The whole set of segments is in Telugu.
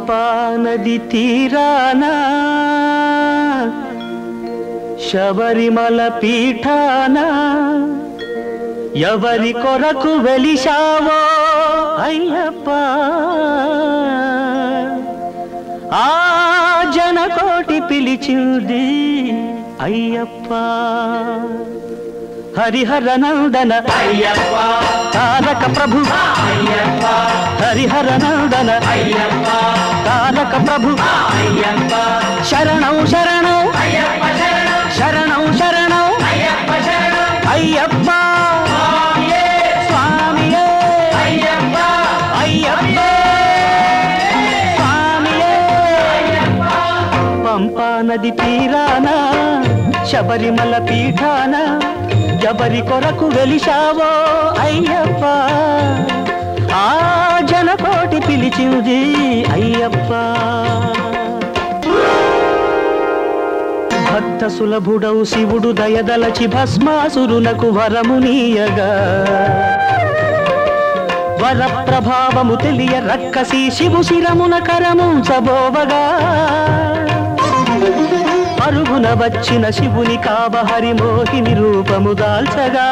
పంపా నది తీరానా శబరిమల పీఠానా ఎవరి కొరకు వెలిశావో అయ్యప్ప ఆ జనకోటి పిలిచింది అయ్యప్ప హరిహర నందన అయ్యప్ప తారక ప్రభు అయ్యప్ప హరిహర నందన అయ్యప్ప తారక ప్రభు అయ్యప్ప శరణం శరణం అయ్యప్ప శరణం శరణం శరణం అయ్యప్ప శరణం అయ్యప్ప స్వామియే స్వామియే అయ్యప్ప అయ్యప్ప స్వామియే పంపా నది తీరానా శబరిమల పీఠాన ఎవరి కొరకు వెలిశావో అయ్యప్ప ఆ జనకోటి పిలిచింది అయ్యప్ప భక్త సులభుడౌ శివుడు దయదలచి భస్మాసురునకు వరమునీయగా వర ప్రభావము తెలియ రక్కసి శివు శిరమున కరముంచబోవగా పరుగున వచ్చిన శివుని కావహరి మోహిని రూపము దాల్చగా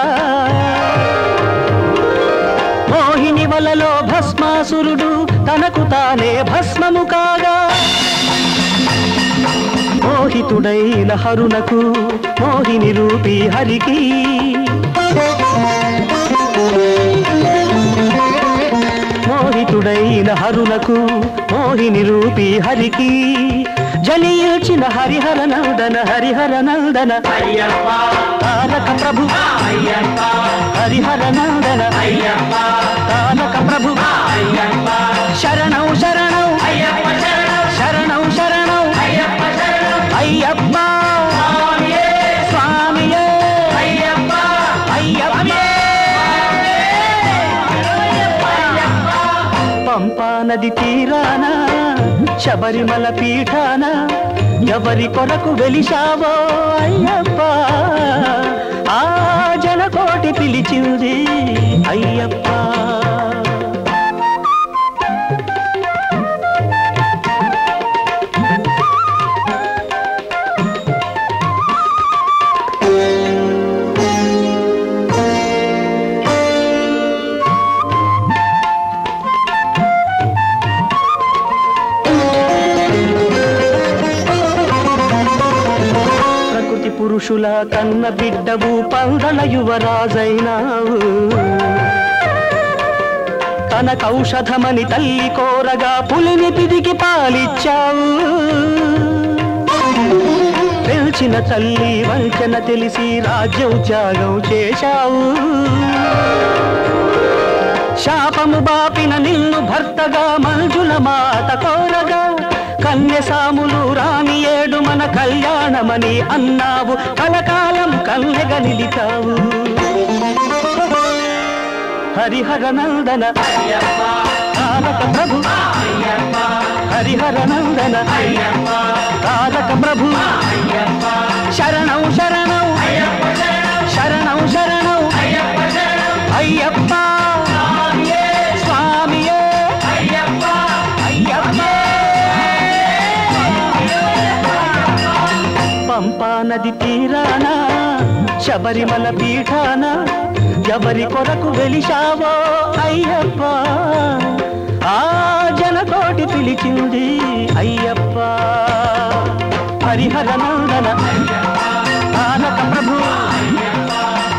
మోహిని వలలో భస్మాసురుడు తనకు తానే భస్మము కాగా మోహితుడైన హరునకు మోహిని రూపీ హరికి మోహితుడైన హరునకు మోహిని రూపీ హరికి జనిల్చిన హరిహర నందన అయ్యప్ప తారక ప్రభు అయ్యప్ప హరిహర నందన అయ్యప్ప తారక ప్రభు అయ్యప్ప శరణం శరణం అయ్యప్ప శరణం శరణం శరణం అయ్యప్ప శరణం అయ్యప్ప స్వామియే స్వామియే అయ్యప్ప అయ్యప్ప పంపా నది తీరాన శబరిమల పీఠాన ఎవరి కొరకు వెలిశావో అయ్యప్ప ఆ జనకోటి పిలిచింది అయ్యప్ప పురుషుల కన్న బిడ్డవు పందల యువరాజైనావు తన కౌషధమని తల్లి కోరగా పులిని పిదికి పాలిచ్చావు పెంచిన తల్లి వంచన తెలిసి రాజ్యం త్యాగం చేశావు శాపము బాపిన నిన్ను భర్తగా మంజుల మాత కోరగా కన్యసాములు రాని ఏడు మన కళ్యాణమని అన్నావు కలకాలం కన్నెగా నిలిచావు హరిహర నందన తారక ప్రభు హరిహర నందన తారక ప్రభు శరణం శరణం శరణం శరణం అయ్యప్ప స్వామియే అయ్యప్ప పంపా నది తీరాన శబరిమల పీఠాన ఎవరి కొరకు వెలిశావో అయ్యప్ప ఆ జనకోటి పిలిచింది అయ్యప్ప హరిహర నందన తారక ప్రభు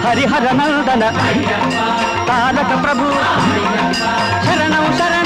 హరిహర నందన తారక ప్రభు శరణం శరణం